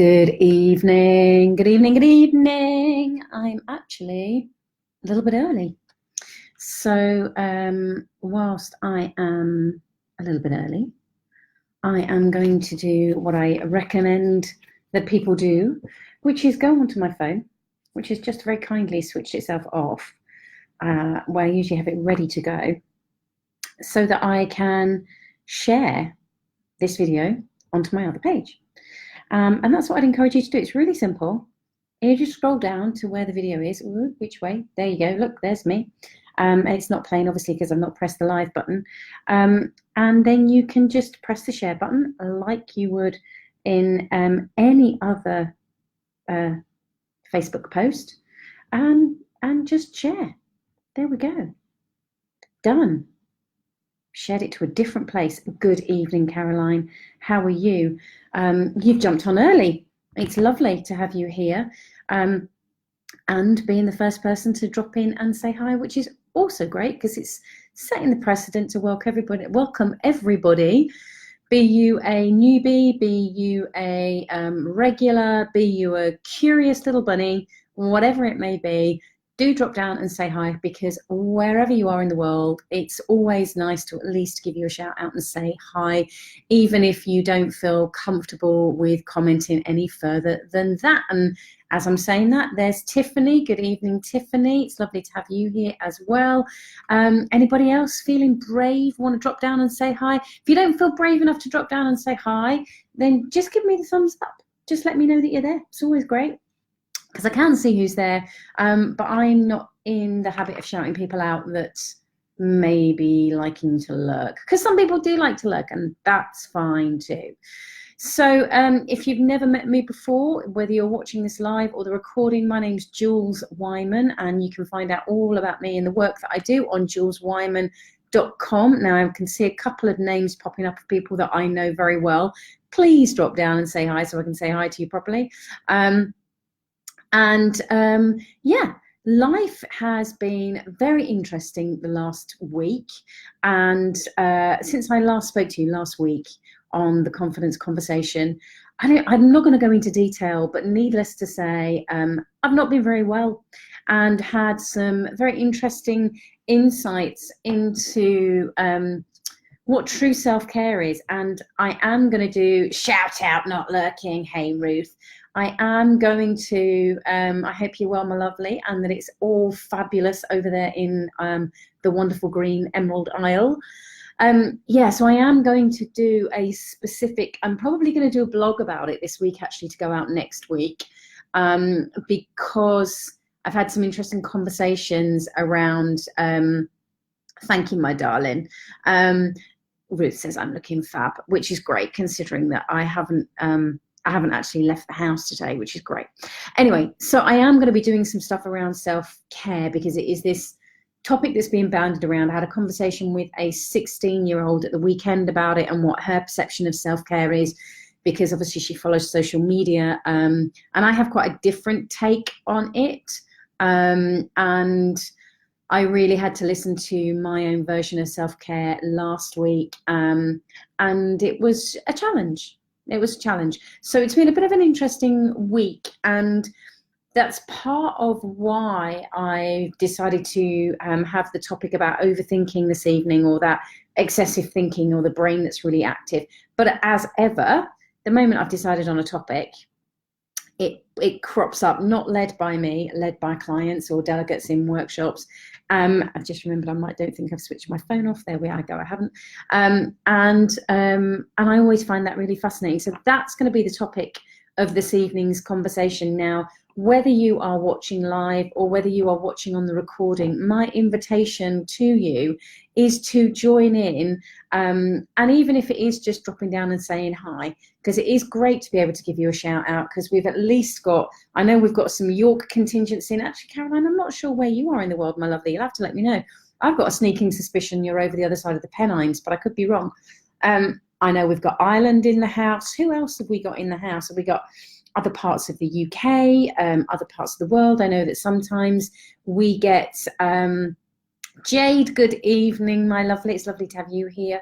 Good evening, good evening, good evening. I'm actually a little bit early. So whilst I am a little bit early, I am going to do what I recommend that people do, which is go onto my phone, which has just very kindly switched itself off, where I usually have it ready to go, so that I can share this video onto my other page. And that's what I'd encourage you to do. It's really simple. You just scroll down to where the video is. Ooh, which way? There you go. Look, there's me. It's not playing, obviously, because I've not pressed the live button. And then you can just press the share button like you would in any other Facebook post, and just share. There we go. Done. Shared it to a different place. Good evening, Caroline. How are you? You've jumped on early. It's lovely to have you here, and being the first person to drop in and say hi, which is also great because it's setting the precedent to welcome everybody. Be you a newbie, be you a regular, be you a curious little bunny, whatever it may be. Do drop down and say hi, because wherever you are in the world, it's always nice to at least give you a shout out and say hi, even if you don't feel comfortable with commenting any further than that. And as I'm saying that, there's Tiffany. Good evening, Tiffany. It's lovely to have you here as well. Anybody else feeling brave, want to drop down and say hi? If you don't feel brave enough to drop down and say hi, then just give me the thumbs up. Just let me know that you're there. It's always great, because I can see who's there, but I'm not in the habit of shouting people out that may be liking to lurk, because some people do like to lurk, and that's fine too. So if you've never met me before, whether you're watching this live or the recording, my name's Jules Wyman, and you can find out all about me and the work that I do on juleswyman.com. Now, I can see a couple of names popping up of people that I know very well. Please drop down and say hi so I can say hi to you properly. Yeah, life has been very interesting the last week, and since I last spoke to you last week on the Confidence Conversation, I'm not going to go into detail, but needless to say, I've not been very well, and had some very interesting insights into what true self-care is. And I am going to do shout out, not lurking. Hey, Ruth. I am going to, I hope you're well, my lovely, and that it's all fabulous over there in the wonderful green Emerald Isle. So I am going to do a specific, I'm probably going to do a blog about it this week, actually, to go out next week, because I've had some interesting conversations around thanking my darling. Ruth says I'm looking fab, which is great, considering that I haven't actually left the house today, which is great. Anyway, so I am going to be doing some stuff around self-care, because it is this topic that's being bounded around. I had a conversation with a 16-year-old at the weekend about it and what her perception of self-care is, because obviously she follows social media, and I have quite a different take on it. And I really had to listen to my own version of self-care last week, and it was a challenge. It was a challenge. So it's been a bit of an interesting week, and that's part of why I decided to have the topic about overthinking this evening, or that excessive thinking, or the brain that's really active. But as ever, the moment I've decided on a topic, it crops up, not led by me, led by clients or delegates in workshops. I've just remembered don't think I've switched my phone off. There we go, I haven't. And I always find that really fascinating. So that's going to be the topic of this evening's conversation. Now, whether you are watching live or whether you are watching on the recording, my invitation to you is to join in, and even if it is just dropping down and saying hi, because it is great to be able to give you a shout out, because we've at least got, I know we've got some York contingents in. Actually, Caroline, I'm not sure where you are in the world, my lovely. You'll have to let me know. I've got a sneaking suspicion you're over the other side of the Pennines, but I could be wrong. I know we've got Ireland in the house. Who else have we got in the house? Have we got other parts of the UK, other parts of the world? I know that sometimes we get Jade, good evening, my lovely. It's lovely to have you here.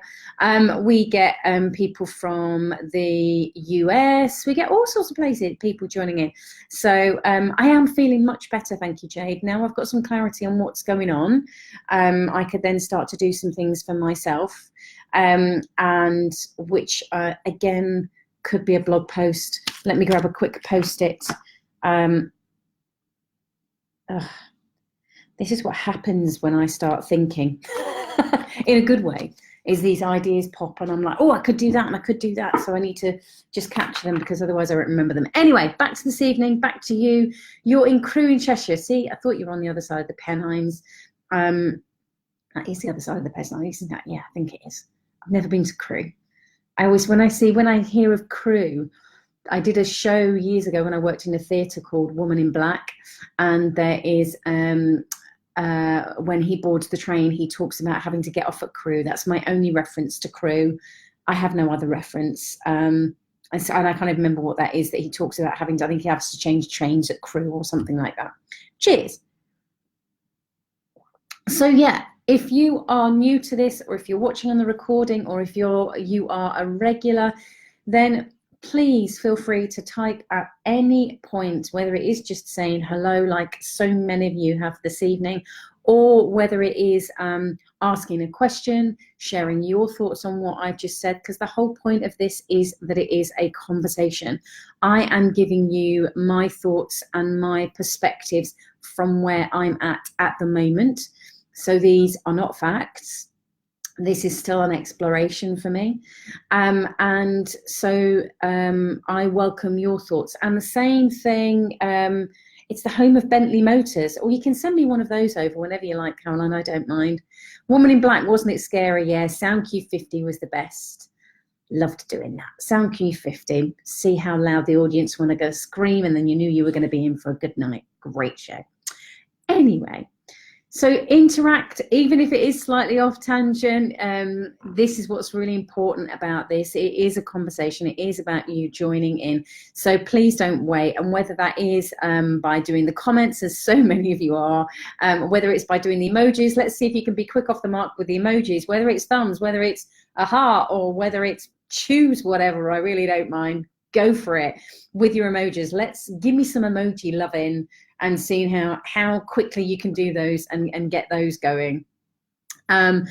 We get people from the US. We get all sorts of places, people joining in. So I am feeling much better, thank you, Jade. Now I've got some clarity on what's going on. I could then start to do some things for myself, and which, again, could be a blog post. Let me grab a quick post-it. This is what happens when I start thinking in a good way, is these ideas pop and I'm like, oh, I could do that and I could do that. So I need to just capture them because otherwise I won't remember them. Anyway, back to this evening, back to you. You're in Crewe in Cheshire. See, I thought you were on the other side of the Pennines. That is the other side of the Pennines, isn't that? Yeah, I think it is. I've never been to Crewe. I always, when I hear of Crewe, I did a show years ago when I worked in a theatre called Woman in Black, and there is when he boards the train, he talks about having to get off at Crewe. That's my only reference to Crewe. I have no other reference. And I can't even remember what that is that he talks about having to, I think he has to change trains at Crewe or something like that. Cheers. So yeah, if you are new to this, or if you're watching on the recording, or if you are a regular, then please feel free to type at any point, whether it is just saying hello, like so many of you have this evening, or whether it is asking a question, sharing your thoughts on what I've just said, because the whole point of this is that it is a conversation. I am giving you my thoughts and my perspectives from where I'm at the moment. So these are not facts. This is still an exploration for me. And so I welcome your thoughts. And the same thing, it's the home of Bentley Motors, or you can send me one of those over whenever you like, Caroline, I don't mind. Woman in Black, wasn't it scary? Yeah, Sound Q50 was the best. Loved doing that. Sound Q50, see how loud the audience want to go scream, and then you knew you were going to be in for a good night. Great show. Anyway. So interact, even if it is slightly off tangent. This is what's really important about this. It is a conversation. It is about you joining in. So please don't wait. And whether that is by doing the comments, as so many of you are, whether it's by doing the emojis, let's see if you can be quick off the mark with the emojis, whether it's thumbs, whether it's a heart, or whether it's choose whatever. I really don't mind. Go for it with your emojis. Let's give me some emoji loving, and seeing how quickly you can do those and get those going. But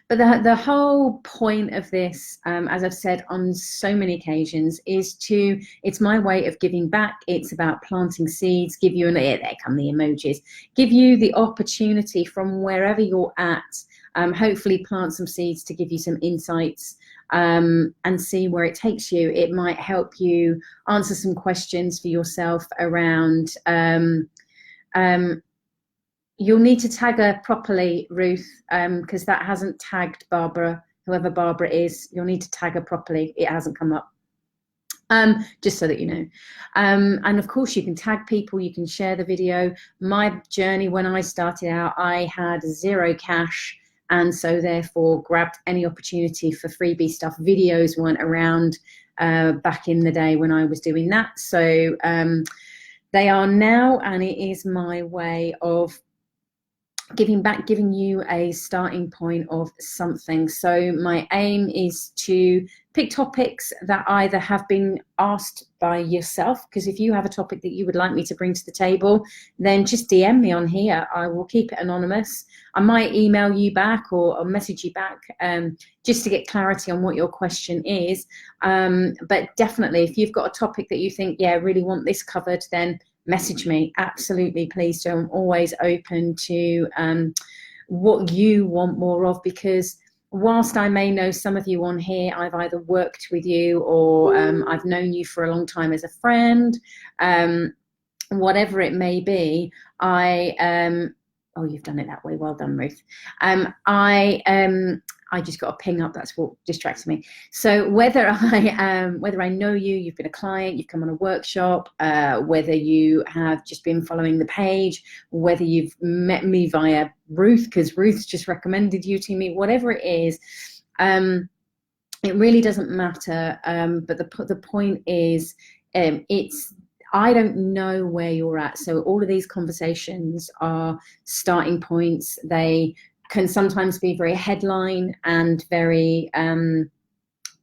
the whole point of this, as I've said on so many occasions, is it's my way of giving back. It's about planting seeds, give you there come the emojis, give you the opportunity from wherever you're at, hopefully plant some seeds to give you some insights, and see where it takes you. It might help you answer some questions for yourself around, you'll need to tag her properly, Ruth, because that hasn't tagged Barbara, whoever Barbara is. You'll need to tag her properly. It hasn't come up. Just so that you know. And of course you can tag people, you can share the video. My journey when I started out, I had 0 cash, and so therefore grabbed any opportunity for freebie stuff. Videos weren't around back in the day when I was doing that. So they are now, and it is my way of giving back, giving you a starting point of something. So my aim is to pick topics that either have been asked by yourself, because if you have a topic that you would like me to bring to the table, then just DM me on here. I will keep it anonymous. I might email you back or message you back, just to get clarity on what your question is. But definitely, if you've got a topic that you think, yeah, I really want this covered, then message me. Absolutely, please do. I'm always open to what you want more of, because whilst I may know some of you on here, I've either worked with you or I've known you for a long time as a friend, whatever it may be. Oh, you've done it that way. Well done, Ruth. I just got a ping up. That's what distracts me. So whether I know you, you've been a client, you've come on a workshop, whether you have just been following the page, whether you've met me via Ruth, because Ruth's just recommended you to me, whatever it is, it really doesn't matter. But the point is, I don't know where you're at. So all of these conversations are starting points. They can sometimes be very headline and very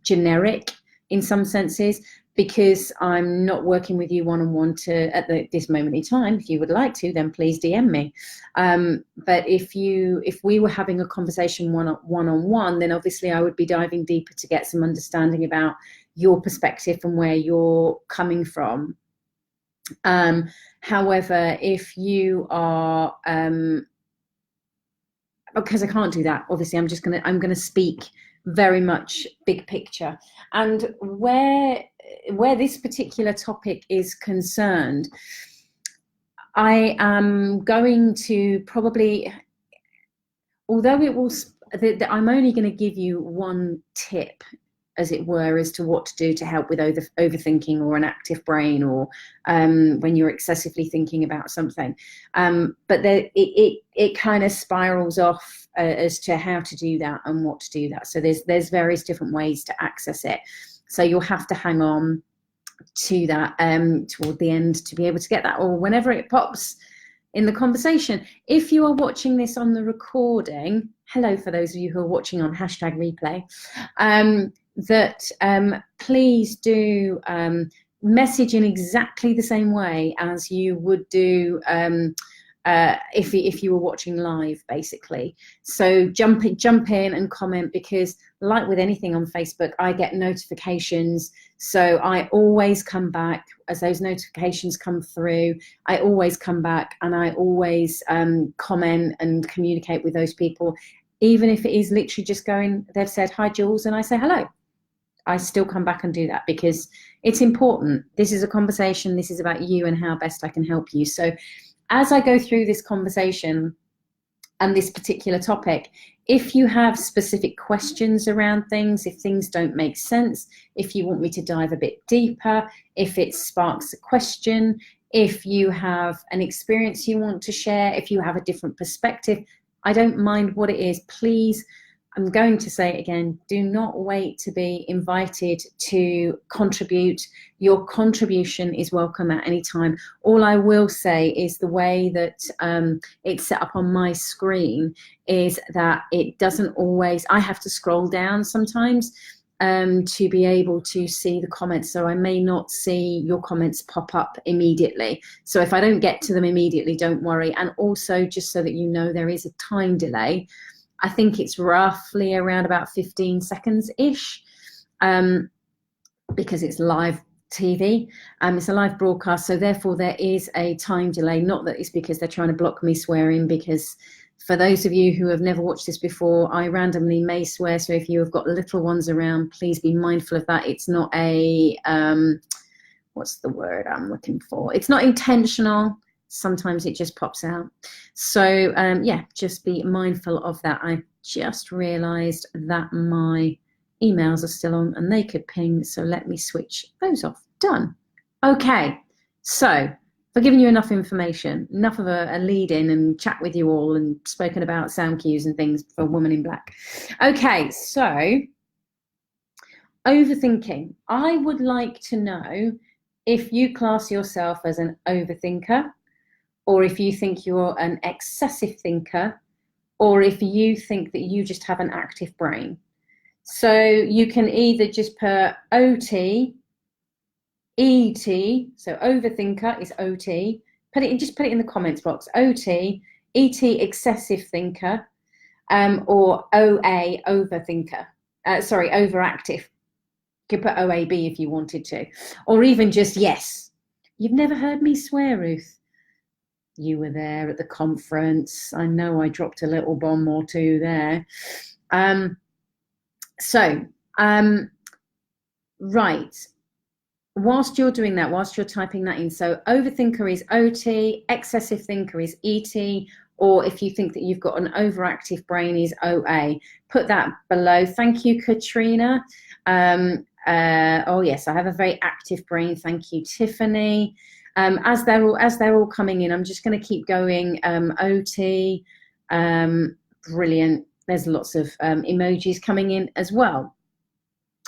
generic in some senses, because I'm not working with you one-on-one at this moment in time. If you would like to, then please DM me. But if we were having a conversation one-on-one, then obviously I would be diving deeper to get some understanding about your perspective and where you're coming from. However, if you are, because I can't do that, obviously I'm gonna speak very much big picture. And where this particular topic is concerned, I am going to probably, although it will, I'm only going to give you one tip, as it were, as to what to do to help with overthinking or an active brain, or when you're excessively thinking about something. But it kind of spirals off as to how to do that and what to do that. So there's various different ways to access it. So you'll have to hang on to that toward the end to be able to get that, or whenever it pops in the conversation. If you are watching this on the recording, hello, for those of you who are watching on #replay, please do message in exactly the same way as you would do if you were watching live, basically. So jump in and comment, because like with anything on Facebook, I get notifications. So I always come back as those notifications come through. I always come back, and I always comment and communicate with those people, even if it is literally just they've said, "Hi, Jules," and I say hello. I still come back and do that, because it's important. This is a conversation. This is about you and how best I can help you. So as I go through this conversation and this particular topic, if you have specific questions around things, if things don't make sense, if you want me to dive a bit deeper, if it sparks a question, if you have an experience you want to share, if you have a different perspective, I don't mind what it is. Please, I'm going to say it again, do not wait to be invited to contribute. Your contribution is welcome at any time. All I will say is the way that it's set up on my screen is that it doesn't always, I have to scroll down sometimes to be able to see the comments. So I may not see your comments pop up immediately. So if I don't get to them immediately, don't worry. And also, just so that you know, there is a time delay. I think it's roughly around about 15 seconds-ish, because it's live TV. It's a live broadcast, so therefore there is a time delay. Not that it's because they're trying to block me swearing, because for those of you who have never watched this before, I randomly may swear. So if you have got little ones around, please be mindful of that. It's not a, what's the word I'm looking for? It's not intentional. Sometimes it just pops out. So yeah, just be mindful of that. I just realized that my emails are still on and they could ping. So let me switch those off. Done. Okay. So for giving you enough information, enough of a lead in and chat with you all and spoken about sound cues and things for Woman in Black. Okay. So overthinking. I would like to know if you class yourself as an overthinker, or if you think you're an excessive thinker, or if you think that you just have an active brain. So you can either just put OT, ET, so overthinker is OT, just put it in the comments box, OT, ET, excessive thinker, or OA, overthinker, sorry, overactive. You could put OAB if you wanted to, or even just yes. You've never heard me swear, Ruth. You were there at the conference. I know I dropped a little bomb or two there. Right. Whilst you're doing that, whilst you're typing that in, so overthinker is OT, excessive thinker is ET, or if you think that you've got an overactive brain is OA. Put that below. Thank you, Katrina. Oh yes, I have a very active brain. Thank you, Tiffany. As they're all coming in, I'm just going to keep going. OT, brilliant. There's lots of emojis coming in as well.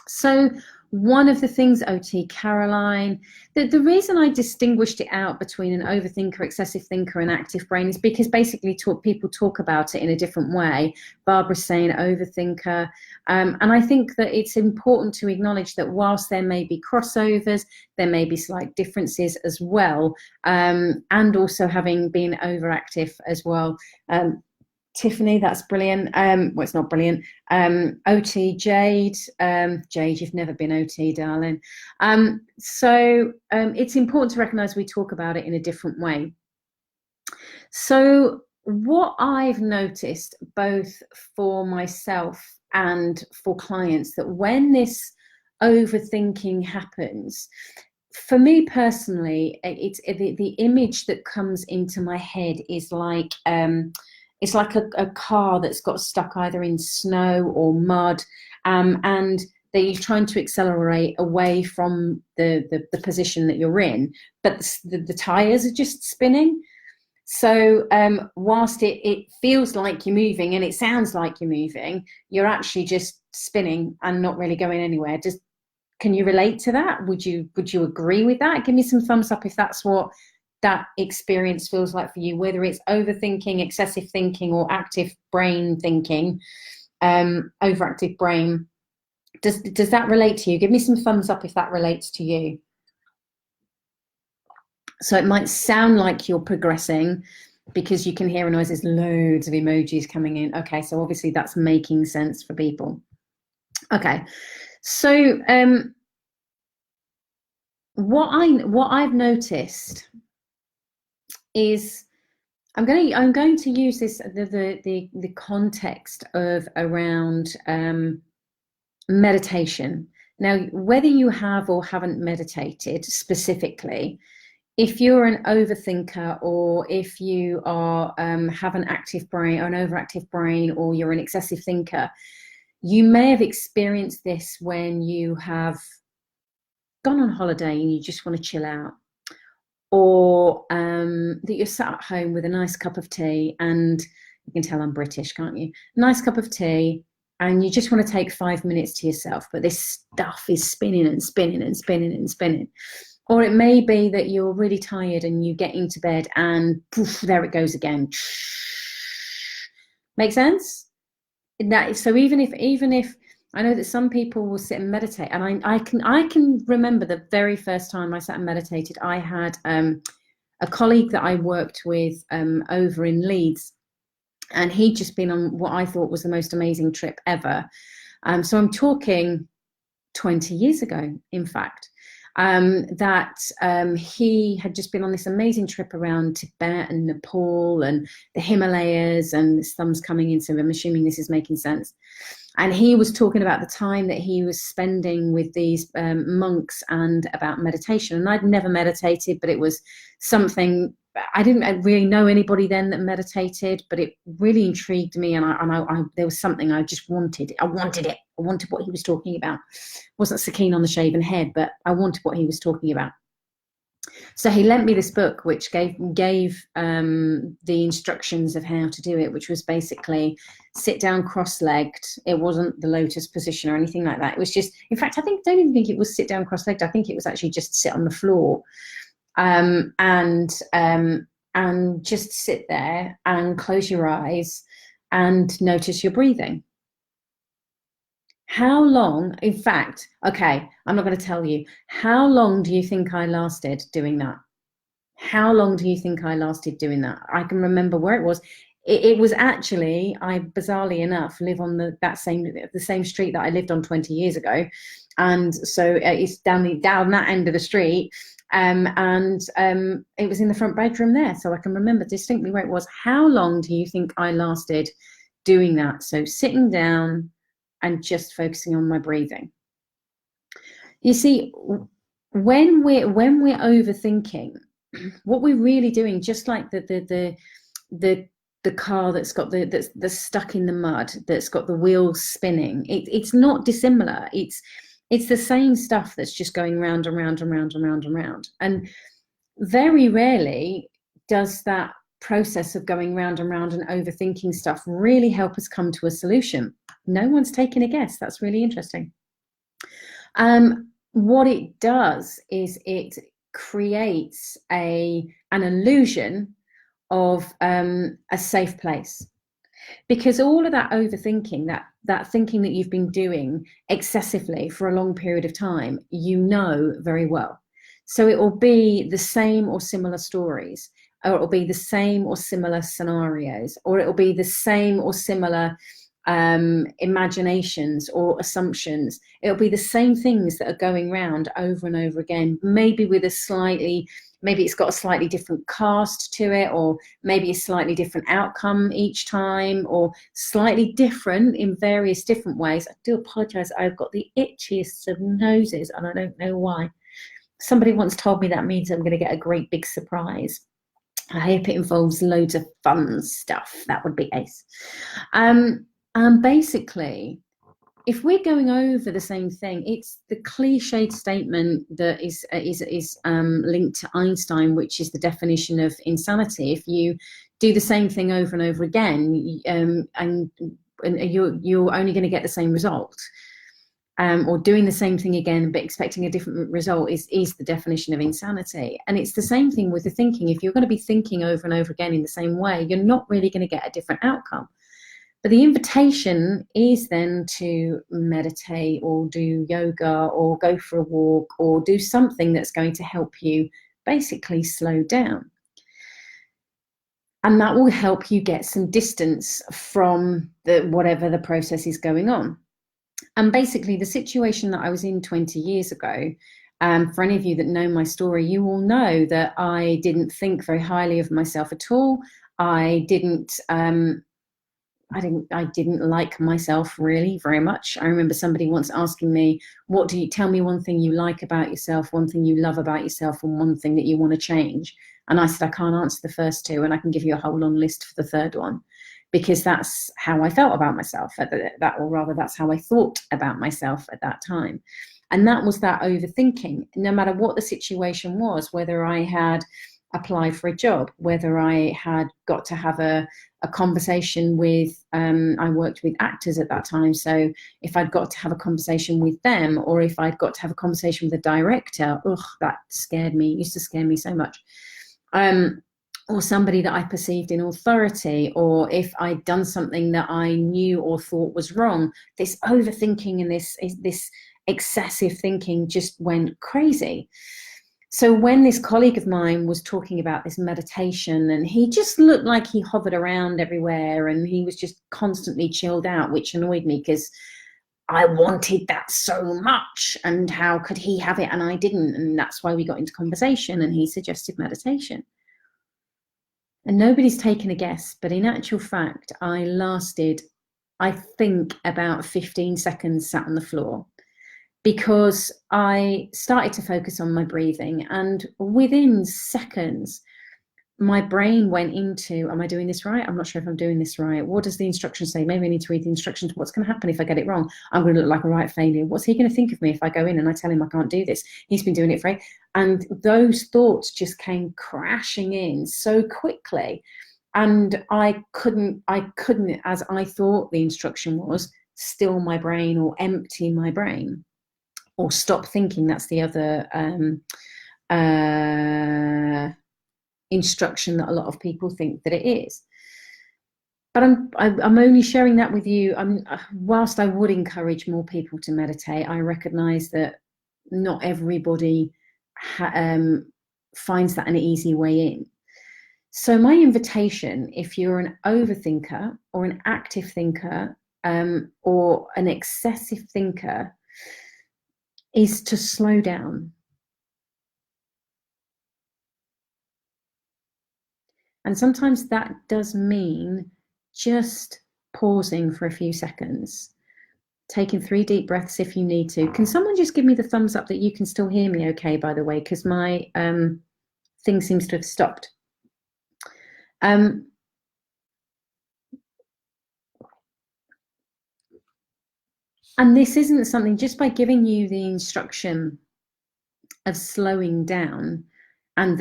So one of the things, OT Caroline, the reason I distinguished it out between an overthinker, excessive thinker, and active brain is because basically people talk about it in a different way. Barbara's saying overthinker. And I think that it's important to acknowledge that whilst there may be crossovers, there may be slight differences as well. And also having been overactive as well. Tiffany, that's brilliant. Well, it's not brilliant. OT Jade. Jade, you've never been OT, darling. So it's important to recognize we talk about it in a different way. So what I've noticed both for myself and for clients, that when this overthinking happens, for me personally, it's the image that comes into my head is like it's like a car that's got stuck either in snow or mud, and that you're trying to accelerate away from the position that you're in, but the tires are just spinning. So whilst it feels like you're moving and it sounds like you're moving, you're actually just spinning and not really going anywhere. Can you relate to that? Would you agree with that? Give me some thumbs up if that's what that experience feels like for you, whether it's overthinking, excessive thinking, or active brain thinking, overactive brain. Does that relate to you? Give me some thumbs up if that relates to you. So it might sound like you're progressing because you can hear a noise. There's loads of emojis coming in. Okay, so obviously that's making sense for people. Okay, so what I've noticed is I'm going to use this the context of around meditation. Now, whether you have or haven't meditated specifically, if you're an overthinker, or if you are have an active brain or an overactive brain, or you're an excessive thinker, you may have experienced this when you have gone on holiday and you just want to chill out, or that you're sat at home with a nice cup of tea, and you can tell I'm British, can't you? Nice cup of tea, and you just want to take 5 minutes to yourself, but this stuff is spinning and spinning and spinning and spinning. Or it may be that you're really tired and you get into bed and poof, there it goes again. Make sense? So even if I know that some people will sit and meditate, and I can remember the very first time I sat and meditated. I had a colleague that I worked with over in Leeds, and he'd just been on what I thought was the most amazing trip ever. So I'm talking 20 years ago, in fact, that he had just been on this amazing trip around Tibet and Nepal and the Himalayas, and this thumb's coming in, so I'm assuming this is making sense. And he was talking about the time that he was spending with these monks and about meditation. And I'd never meditated, but it was something, I didn't really know anybody then that meditated, but it really intrigued me. And I there was something I just wanted. I wanted it. I wanted what he was talking about. Wasn't so keen on the shaven head, but I wanted what he was talking about. So he lent me this book, which gave the instructions of how to do it, which was basically sit down cross-legged. It wasn't the lotus position or anything like that. It was just, in fact, don't even think it was sit down cross-legged. I think it was actually just sit on the floor, and just sit there and close your eyes and notice your breathing. How long, in fact, okay, I'm not going to tell you. How long do you think I lasted doing that? How long do you think I lasted doing that? I can remember where it was. It was actually, I bizarrely enough live on the same street that I lived on 20 years ago, and so it's down that end of the street, and it was in the front bedroom there, so I can remember distinctly where it was. How long do you think I lasted doing that? So sitting down and just focusing on my breathing. You see, when we're overthinking, what we're really doing, just like the car that's stuck in the mud, that's got the wheels spinning, it's not dissimilar. It's the same stuff that's just going round and round and round and round and round. And very rarely does that process of going round and round and overthinking stuff really help us come to a solution. No one's taken a guess. That's really interesting. What it does is it creates an illusion of a safe place, because all of that overthinking, that thinking that you've been doing excessively for a long period of time, you know very well. So it will be the same or similar stories, or it will be the same or similar scenarios, or it will be the same or similar imaginations or assumptions. It'll be the same things that are going round over and over again, maybe with maybe it's got a slightly different cast to it, or maybe a slightly different outcome each time, or slightly different in various different ways. I do apologize, I've got the itchiest of noses and I don't know why. Somebody once told me that means I'm going to get a great big surprise. I hope it involves loads of fun stuff. That would be ace. And basically, if we're going over the same thing, it's the cliched statement that is linked to Einstein, which is the definition of insanity. If you do the same thing over and over again, and you're only going to get the same result, or doing the same thing again but expecting a different result is the definition of insanity. And it's the same thing with the thinking. If you're going to be thinking over and over again in the same way, you're not really going to get a different outcome. But the invitation is then to meditate or do yoga or go for a walk or do something that's going to help you basically slow down. And that will help you get some distance from whatever the process is going on. And basically the situation that I was in 20 years ago, for any of you that know my story, you will know that I didn't think very highly of myself at all. I didn't like myself really very much. I remember somebody once asking me, tell me one thing you like about yourself, one thing you love about yourself, and one thing that you want to change. And I said, I can't answer the first two, and I can give you a whole long list for the third one, because that's how I felt about myself or rather that's how I thought about myself at that time. And that was that overthinking. No matter what the situation was, whether I had applied for a job, whether I had got to have a conversation with, I worked with actors at that time, so if I'd got to have a conversation with them, or if I'd got to have a conversation with a director, that scared me, used to scare me so much. Or somebody that I perceived in authority, or if I'd done something that I knew or thought was wrong, this overthinking and this excessive thinking just went crazy. So when this colleague of mine was talking about this meditation, and he just looked like he hovered around everywhere and he was just constantly chilled out, which annoyed me because I wanted that so much, and how could he have it and I didn't? And that's why we got into conversation and he suggested meditation. And nobody's taken a guess, but in actual fact, I lasted, I think, about 15 seconds sat on the floor, because I started to focus on my breathing, and within seconds, my brain went into, am I doing this right? I'm not sure if I'm doing this right. What does the instruction say? Maybe I need to read the instructions. What's going to happen if I get it wrong? I'm going to look like a right failure. What's he going to think of me if I go in and I tell him I can't do this? He's been doing it for and those thoughts just came crashing in so quickly. And I couldn't, as I thought the instruction was, still my brain or empty my brain or stop thinking. That's the other instruction that a lot of people think that it is. But I'm only sharing that with you. Whilst I would encourage more people to meditate, I recognize that not everybody finds that an easy way in. So my invitation, if you're an overthinker or an active thinker or an excessive thinker, is to slow down. And sometimes that does mean just pausing for a few seconds, taking 3 deep breaths if you need to. Can someone just give me the thumbs up that you can still hear me okay, by the way, because my thing seems to have stopped. And this isn't something, just by giving you the instruction of slowing down, and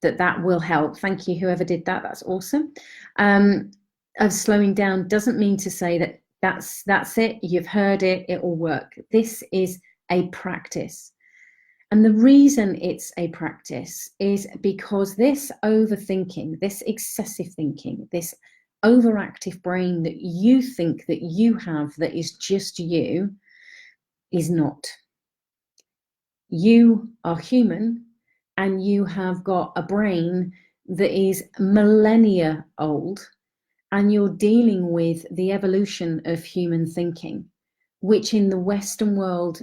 that will help. Thank you, whoever did that. That's awesome. Of slowing down doesn't mean to say that that's it. You've heard it. It will work. This is a practice. And the reason it's a practice is because this overthinking, this excessive thinking, this overactive brain that you think that you have that is just you is not. You are human, and you have got a brain that is millennia old, and you're dealing with the evolution of human thinking, which in the Western world,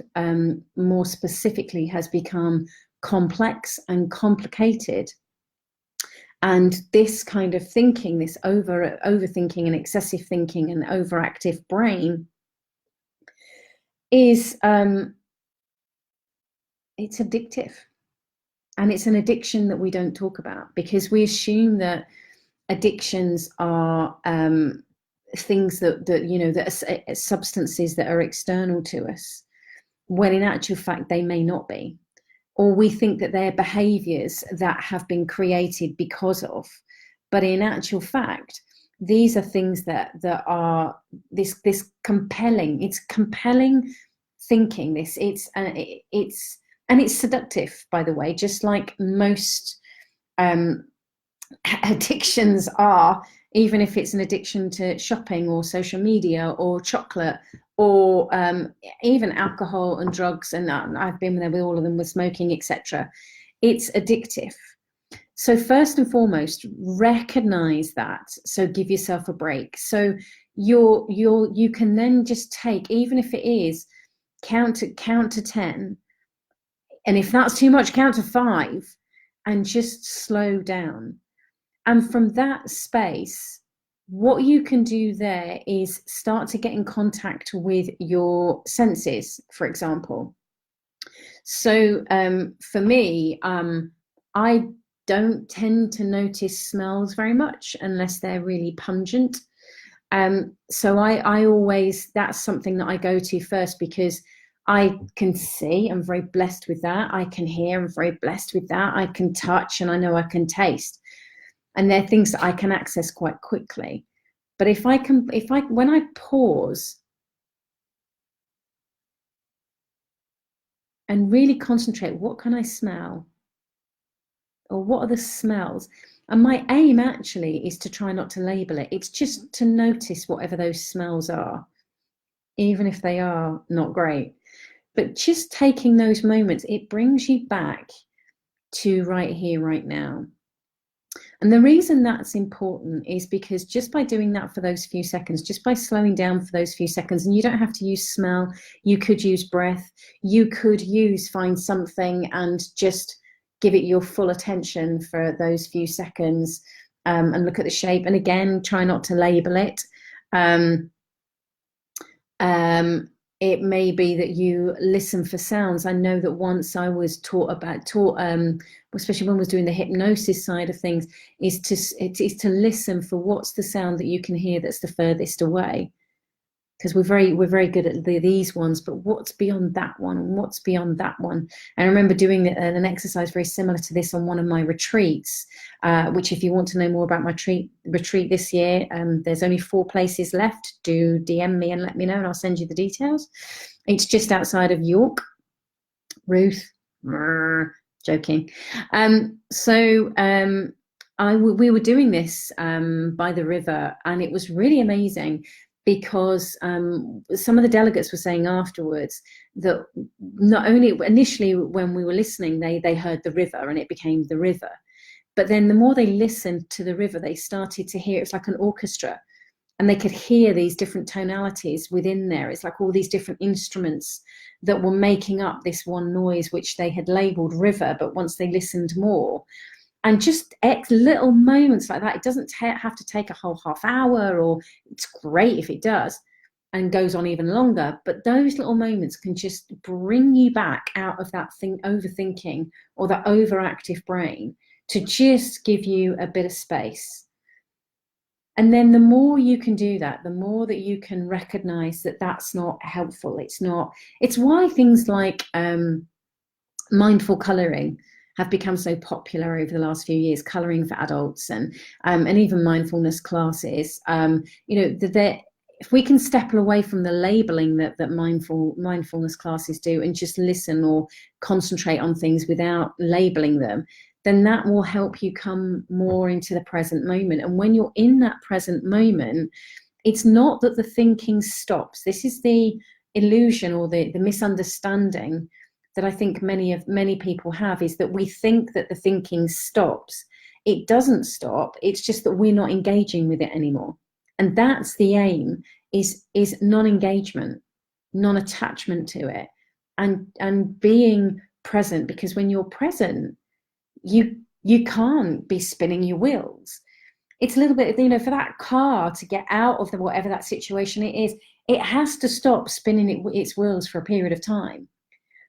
more specifically, has become complex and complicated. And this kind of thinking, this overthinking and excessive thinking and overactive brain is, it's addictive. And it's an addiction that we don't talk about, because we assume that addictions are things that you know, that are substances that are external to us, when in actual fact they may not be. Or we think that they're behaviors that have been created because of, but in actual fact, these are things that are this compelling, it's compelling thinking. It's seductive, by the way, just like most addictions are, even if it's an addiction to shopping or social media or chocolate or even alcohol and drugs, and I've been there with all of them, with smoking, etc. It's addictive. So first and foremost, recognize that. So give yourself a break. So you can then just take, even if it is count to 10, and if that's too much, count to 5, and just slow down. And from that space, what you can do there is start to get in contact with your senses, for example. So for me, I don't tend to notice smells very much unless they're really pungent. So I always, that's something that I go to first, because I can see, I'm very blessed with that. I can hear, I'm very blessed with that. I can touch, and I know I can taste. And they're things that I can access quite quickly. But when I pause and really concentrate, what can I smell? Or what are the smells? And my aim actually is to try not to label it. It's just to notice whatever those smells are, even if they are not great. But just taking those moments, it brings you back to right here, right now. And the reason that's important is because just by doing that for those few seconds, just by slowing down for those few seconds, and you don't have to use smell, you could use breath, you could find something and just give it your full attention for those few seconds, and look at the shape. And again, try not to label it. It may be that you listen for sounds. I know that once I was taught, especially when I was doing the hypnosis side of things, is to listen for what's the sound that you can hear that's the furthest away. Because we're very good at these ones, but what's beyond that one, and what's beyond that one? And I remember doing an exercise very similar to this on one of my retreats, which, if you want to know more about my retreat this year, there's only 4 places left. Do DM me and let me know, and I'll send you the details. It's just outside of York. Ruth, joking. We were doing this by the river, and it was really amazing, because some of the delegates were saying afterwards that not only initially when we were listening, they heard the river and it became the river, but then the more they listened to the river, they started to hear, it's like an orchestra, and they could hear these different tonalities within there. It's like all these different instruments that were making up this one noise, which they had labeled river, but once they listened more, and just little moments like that, it doesn't have to take a whole half hour, or it's great if it does and goes on even longer. But those little moments can just bring you back out of that overthinking or that overactive brain, to just give you a bit of space. And then the more you can do that, the more that you can recognize that that's not helpful. It's why things like mindful coloring have become so popular over the last few years, colouring for adults, and even mindfulness classes. if we can step away from the labeling that mindfulness classes do and just listen or concentrate on things without labeling them, then that will help you come more into the present moment. And when you're in that present moment, it's not that the thinking stops. This is the illusion or the misunderstanding that I think many people have, is that we think that the thinking stops. It doesn't stop. It's just that we're not engaging with it anymore. And that's the aim, is non-engagement, non-attachment to it, and being present. Because when you're present, you can't be spinning your wheels. It's a little bit, for that car to get out of whatever that situation it is, it has to stop spinning its wheels for a period of time,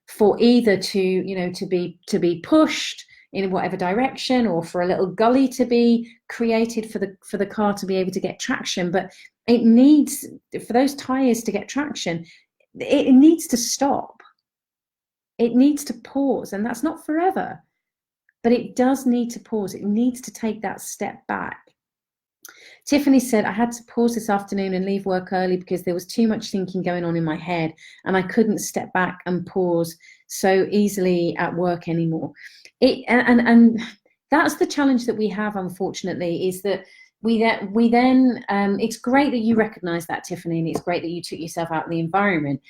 for either to be pushed in whatever direction, or for a little gully to be created for the car to be able to get traction. But it needs, for those tires to get traction, it needs to stop. It needs to pause, and that's not forever, but it does need to pause. It needs to take that step back. Tiffany said, I had to pause this afternoon and leave work early because there was too much thinking going on in my head, and I couldn't step back and pause so easily at work anymore. And that's the challenge that we have, unfortunately, is that we then it's great that you recognize that, Tiffany, and it's great that you took yourself out of the environment.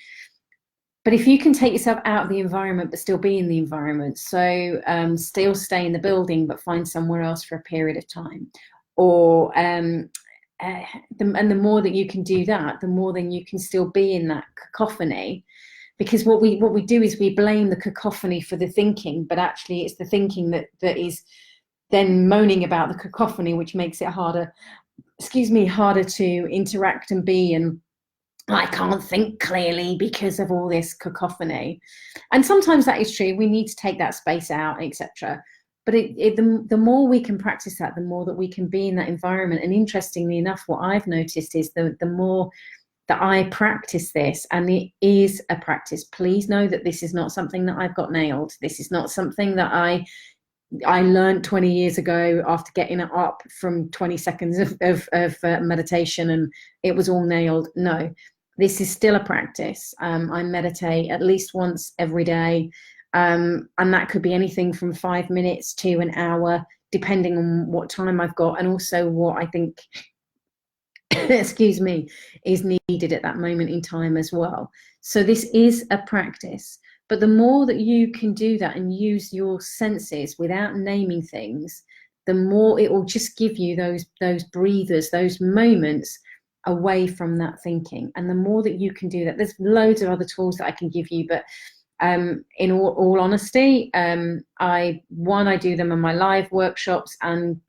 But if you can take yourself out of the environment but still be in the environment, so still stay in the building but find somewhere else for a period of time, or the more that you can do that, the more then you can still be in that cacophony. Because what we do is we blame the cacophony for the thinking, but actually it's the thinking that is then moaning about the cacophony, which makes it harder to interact and be. And I can't think clearly because of all this cacophony. And sometimes that is true. We need to take that space out, etc. But the more we can practice that, the more that we can be in that environment. And interestingly enough, what I've noticed is the more that I practice this, and it is a practice. Please know that this is not something that I've got nailed. This is not something that I learned 20 years ago after getting it up from 20 seconds of meditation and it was all nailed. No, this is still a practice. I meditate at least once every day. And that could be anything from 5 minutes to an hour, depending on what time I've got, and also what I think excuse me, is needed at that moment in time as well. So this is a practice, but the more that you can do that and use your senses without naming things, the more it will just give you those breathers, those moments away from that thinking. And the more that you can do that, there's loads of other tools that I can give you, but in all honesty, I do them in my live workshops, and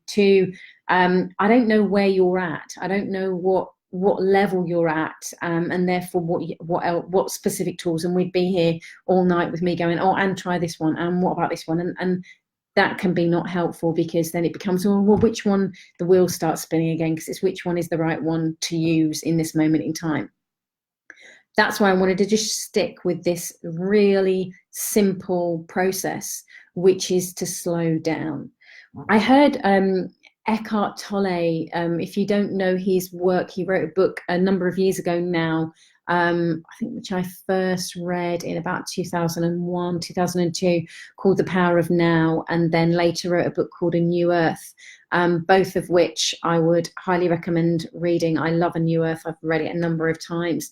two, I don't know where you're at. I don't know what level you're at, and therefore what specific tools. And we'd be here all night with me going, oh, and try this one, and what about this one, and that can be not helpful, because then it becomes, well, which one, the wheels start spinning again, because it's which one is the right one to use in this moment in time. That's why I wanted to just stick with this really simple process, which is to slow down. I heard Eckhart Tolle, if you don't know his work, he wrote a book a number of years ago now, I think, which I first read in about 2001, 2002, called The Power of Now, and then later wrote a book called A New Earth, both of which I would highly recommend reading. I love A New Earth. I've read it a number of times.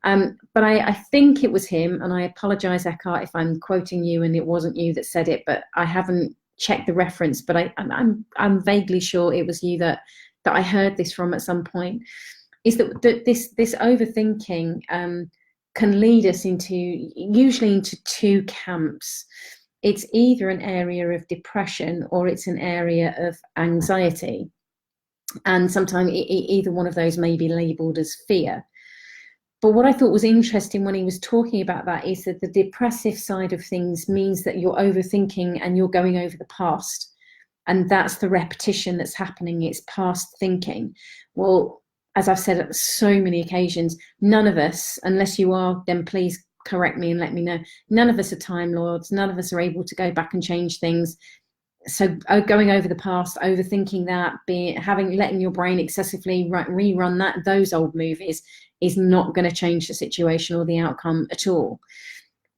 But I think it was him, and I apologize, Eckhart, if I'm quoting you and it wasn't you that said it, but I haven't checked the reference, but I'm vaguely sure it was you that I heard this from at some point, is that this overthinking can lead us usually into two camps. It's either an area of depression or it's an area of anxiety. And sometimes either one of those may be labeled as fear. But what I thought was interesting when he was talking about that is that the depressive side of things means that you're overthinking and you're going over the past. And that's the repetition that's happening. It's past thinking. Well, as I've said at so many occasions, none of us, unless you are, then please correct me and let me know. None of us are Time Lords. None of us are able to go back and change things. so going over the past, overthinking that, letting your brain excessively rerun those old movies is not going to change the situation or the outcome at all.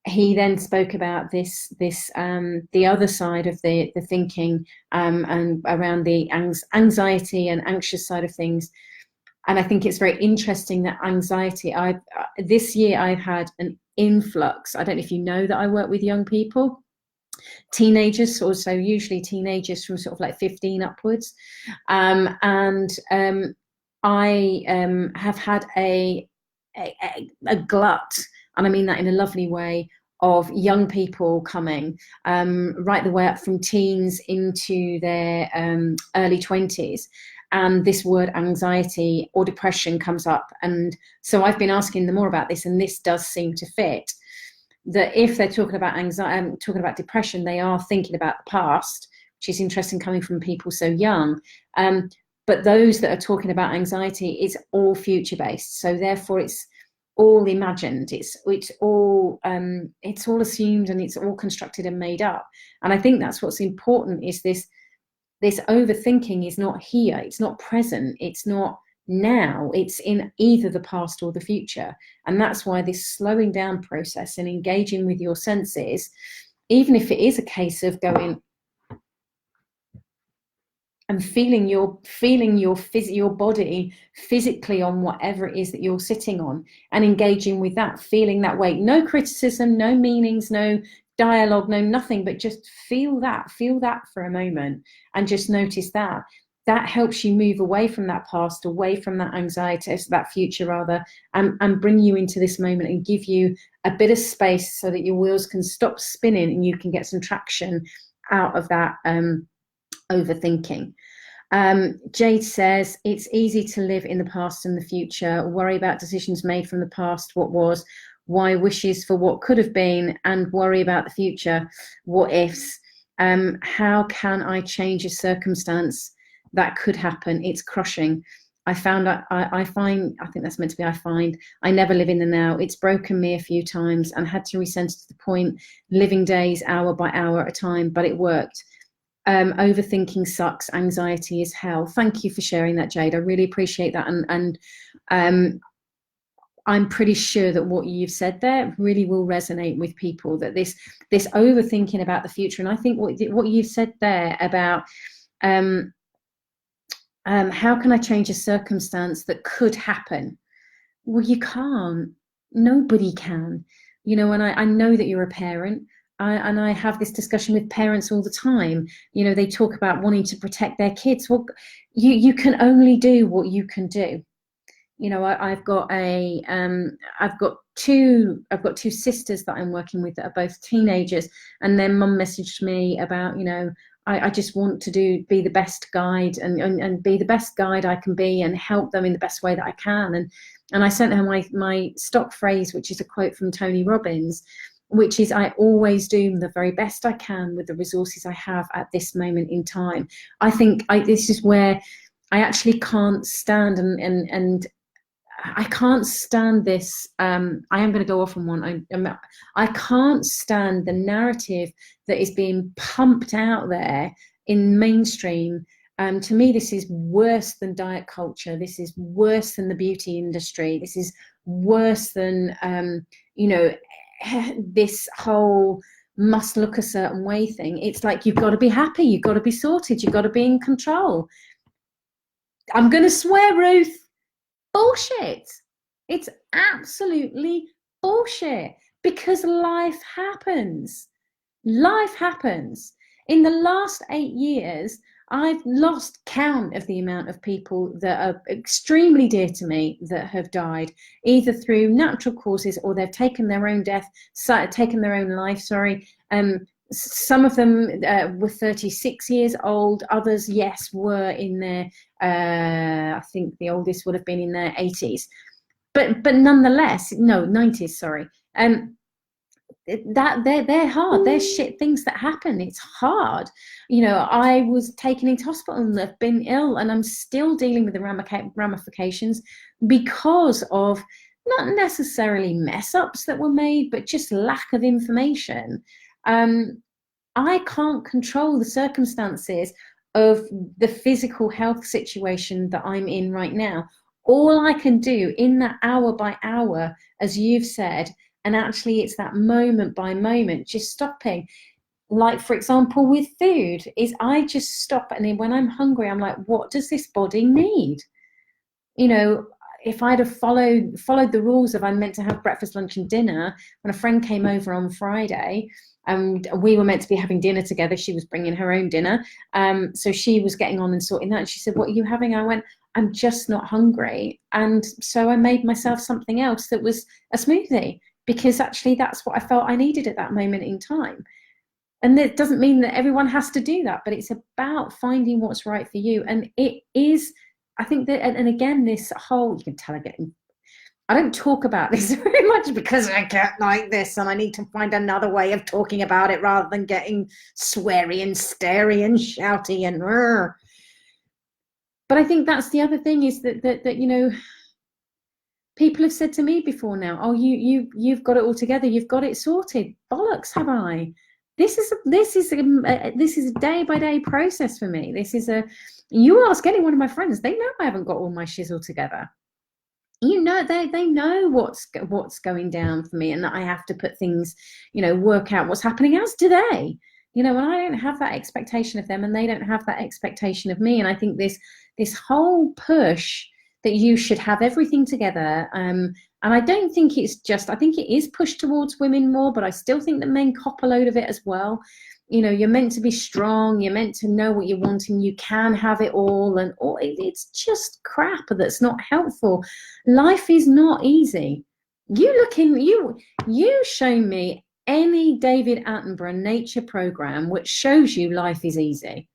He then spoke about the other side of the thinking, and around the anxiety and anxious side of things. And I think it's very interesting that anxiety, this year I've had an influx. I don't know if you know that I work with young people, teenagers, also usually teenagers from sort of like 15 upwards. I have had a glut, and I mean that in a lovely way, of young people coming, right the way up from teens into their early 20s. And this word anxiety or depression comes up. And so I've been asking them more about this, and this does seem to fit. That if they're talking about anxiety, talking about depression, they are thinking about the past, which is interesting coming from people so young. But those that are talking about anxiety, it's all future based. So therefore it's all imagined. It's all assumed, and it's all constructed and made up. And I think that's what's important, is this overthinking is not here, it's not present, it's not now, it's in either the past or the future. And that's why this slowing down process and engaging with your senses, even if it is a case of going and feeling your body physically on whatever it is that you're sitting on, and engaging with that, feeling that weight, no criticism, no meanings, no dialogue, no nothing, but just feel that for a moment, and just notice that. That helps you move away from that past, away from that anxiety, that future rather, and bring you into this moment and give you a bit of space so that your wheels can stop spinning and you can get some traction out of that overthinking. Jade says, it's easy to live in the past and the future, worry about decisions made from the past, what was, why wishes for what could have been, and worry about the future, what ifs. How can I change a circumstance that could happen? It's crushing. I find I think that's meant to be I never live in the now. It's broken me a few times and had to recenter to the point, living days hour by hour at a time, but it worked. Overthinking sucks. Anxiety is hell. Thank you for sharing that, Jade. I really appreciate that. And I'm pretty sure that what you've said there really will resonate with people, that this overthinking about the future. And I think what you've said there about how can I change a circumstance that could happen? Well, you can't. Nobody can. You know, and I know that you're a parent. And I have this discussion with parents all the time. You know, they talk about wanting to protect their kids. Well, you can only do what you can do. You know, I've got two sisters that I'm working with that are both teenagers, and their mum messaged me about, you know, I just want to be the best guide and be the best guide I can be, and help them in the best way that I can. And I sent her my stock phrase, which is a quote from Tony Robbins, which is, I always do the very best I can with the resources I have at this moment in time. I think this is where I actually can't stand, and I can't stand this. I am going to go off on one. I can't stand the narrative that is being pumped out there in mainstream. To me, this is worse than diet culture. This is worse than the beauty industry. This is worse than, you know, this whole must look a certain way thing. It's like, you've got to be happy, you've got to be sorted, you've got to be in control. I'm going to swear, Ruth. Bullshit. It's absolutely bullshit, because life happens. Life happens. In the last 8 years, I've lost count of the amount of people that are extremely dear to me that have died, either through natural causes or they've taken their own life. Some of them were 36 years old. Others, yes, were in their, I think the oldest would have been in their 80s. But nonetheless, no, 90s, sorry. That they're hard. They're shit things that happen. It's hard. You know, I was taken into hospital and I've been ill, and I'm still dealing with the ramifications because of not necessarily mess ups that were made, but just lack of information. I can't control the circumstances of the physical health situation that I'm in right now. All I can do in that hour by hour, as you've said, and actually it's that moment by moment, just stopping. Like, for example, with food, is I just stop, and then when I'm hungry, I'm like, what does this body need? You know, if I'd have followed the rules of I'm meant to have breakfast, lunch, and dinner, when a friend came over on Friday, and we were meant to be having dinner together, she was bringing her own dinner. So she was getting on and sorting that. And she said, what are you having? I went, I'm just not hungry. And so I made myself something else that was a smoothie, because actually that's what I felt I needed at that moment in time. And it doesn't mean that everyone has to do that, but it's about finding what's right for you. And it is, I think that, and again, this whole, you can tell I don't talk about this very much because I get like this, and I need to find another way of talking about it rather than getting sweary and stary and shouty and But I think that's the other thing, is that you know, people have said to me before now, oh, you've got it all together, you've got it sorted. Bollocks, have I? This is a day by day process for me. You ask any one of my friends, they know I haven't got all my shizzle together. You know, they know what's going down for me, and that I have to put things, you know, work out what's happening, as do they. You know, and I don't have that expectation of them, and they don't have that expectation of me. And I think this whole push that you should have everything together, and I don't think it's just, I think it is pushed towards women more, but I still think that men cop a load of it as well. You know, you're meant to be strong, you're meant to know what you're wanting, you can have it all, and it's just crap that's not helpful. Life is not easy. You show me any David Attenborough nature program which shows you life is easy.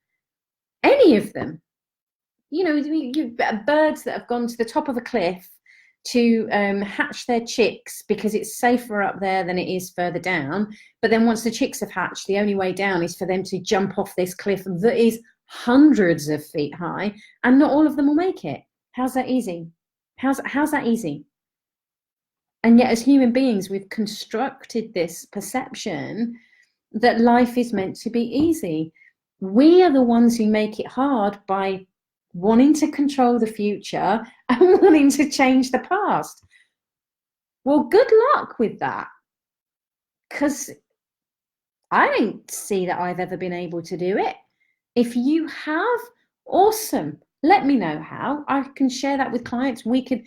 Any of them. You know, you've birds that have gone to the top of a cliff to hatch their chicks because it's safer up there than it is further down. But then once the chicks have hatched, the only way down is for them to jump off this cliff that is hundreds of feet high, and not all of them will make it. How's that easy? How's that easy? And yet, as human beings, we've constructed this perception that life is meant to be easy. We are the ones who make it hard by wanting to control the future and wanting to change the past. Well, good luck with that, because I don't see that I've ever been able to do it. If you have, awesome. Let me know how. I can share that with clients. We could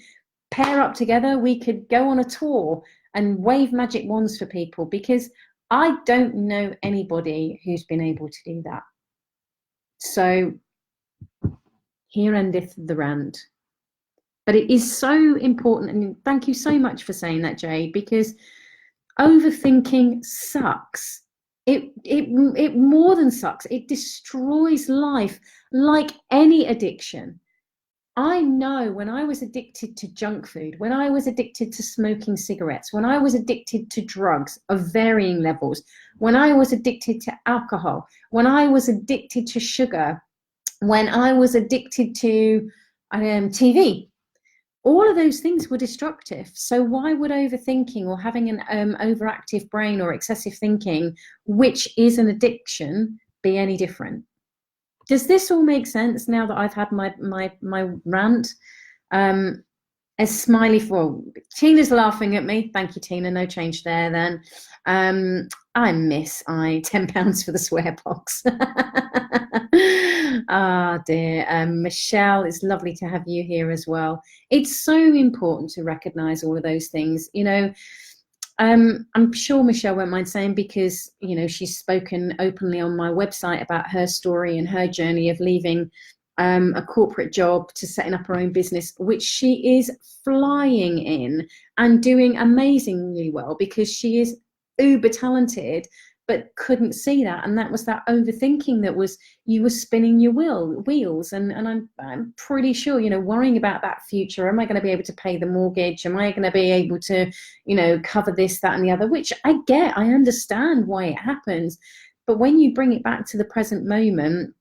pair up together. We could go on a tour and wave magic wands for people, because I don't know anybody who's been able to do that. So here endeth the rant. But it is so important, and thank you so much for saying that, Jay, because overthinking sucks. It more than sucks. It destroys life, like any addiction. I know when I was addicted to junk food, when I was addicted to smoking cigarettes, when I was addicted to drugs of varying levels, when I was addicted to alcohol, when I was addicted to sugar, when I was addicted to TV, all of those things were destructive. So why would overthinking or having an overactive brain or excessive thinking, which is an addiction, be any different? Does this all make sense now that I've had my rant? A smiley for Tina's laughing at me. Thank you, Tina. No change there then. I miss £10 for the swear box. Ah, dear. Michelle, it's lovely to have you here as well. It's so important to recognize all of those things. You know, I'm sure Michelle won't mind saying, because, you know, she's spoken openly on my website about her story and her journey of leaving a corporate job to setting up her own business, which she is flying in and doing amazingly well, because she is uber talented, but couldn't see that. And that was that overthinking that was, you were spinning your wheels. And I'm pretty sure, you know, worrying about that future. Am I going to be able to pay the mortgage? Am I going to be able to, you know, cover this, that, and the other, which I get, I understand why it happens. But when you bring it back to the present moment,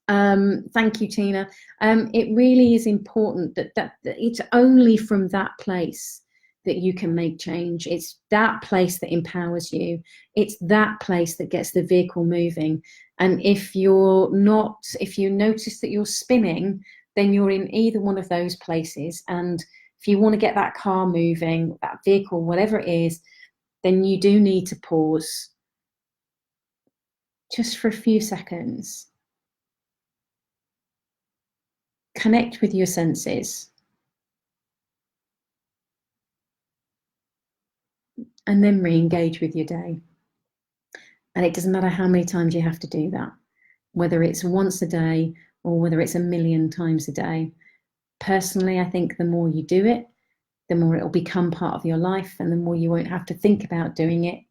thank you, Tina. It really is important that it's only from that place that you can make change. It's that place that empowers you. It's that place that gets the vehicle moving. And if you notice that you're spinning, then you're in either one of those places. And if you want to get that car moving, that vehicle, whatever it is, then you do need to pause just for a few seconds. Connect with your senses. And then re-engage with your day. And it doesn't matter how many times you have to do that, whether it's once a day or whether it's a million times a day. Personally, I think the more you do it, the more it will become part of your life, and the more you won't have to think about doing it,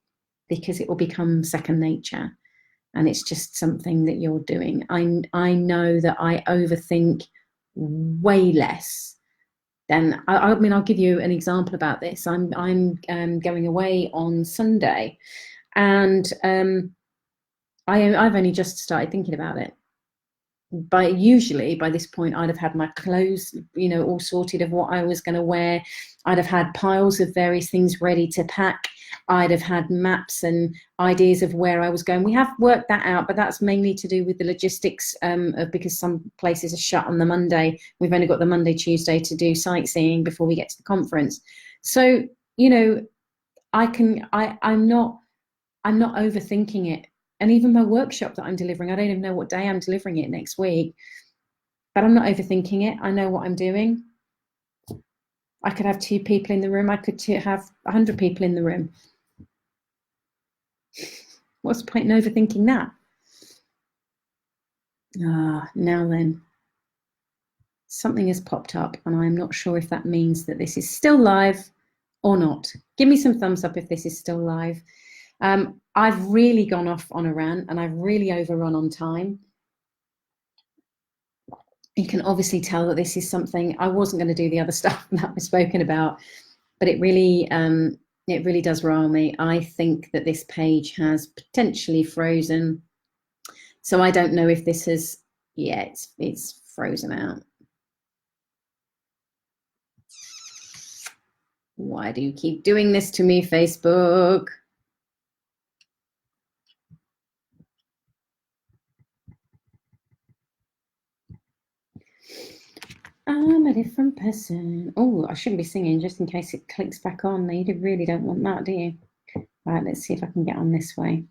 because it will become second nature. And it's just something that you're doing. I know that I overthink way less than, I mean, I'll give you an example about this. I'm going away on Sunday, and I've only just started thinking about it. Usually by this point I'd have had my clothes, all sorted of what I was going to wear. I'd have had piles of various things ready to pack. I'd have had maps and ideas of where I was going. We have worked that out, but that's mainly to do with the logistics because some places are shut on the Monday. We've only got the Monday, Tuesday to do sightseeing before we get to the conference. So, I'm not overthinking it. And even my workshop that I'm delivering, I don't even know what day I'm delivering it next week, but I'm not overthinking it. I know what I'm doing. I could have 2 people in the room. I could have 100 people in the room. What's the point in overthinking that? Now then, something has popped up, and I'm not sure if that means that this is still live or not. Give me some thumbs up if this is still live. I've really gone off on a rant, and I've really overrun on time. You can obviously tell that this is something, I wasn't going to do the other stuff that I've spoken about, but it really does rile me. I think that this page has potentially frozen. So I don't know if this has, it's frozen out. Why do you keep doing this to me, Facebook? I'm a different person. Oh, I shouldn't be singing just in case it clicks back on. You really don't want that, do you? Right, let's see if I can get on this way.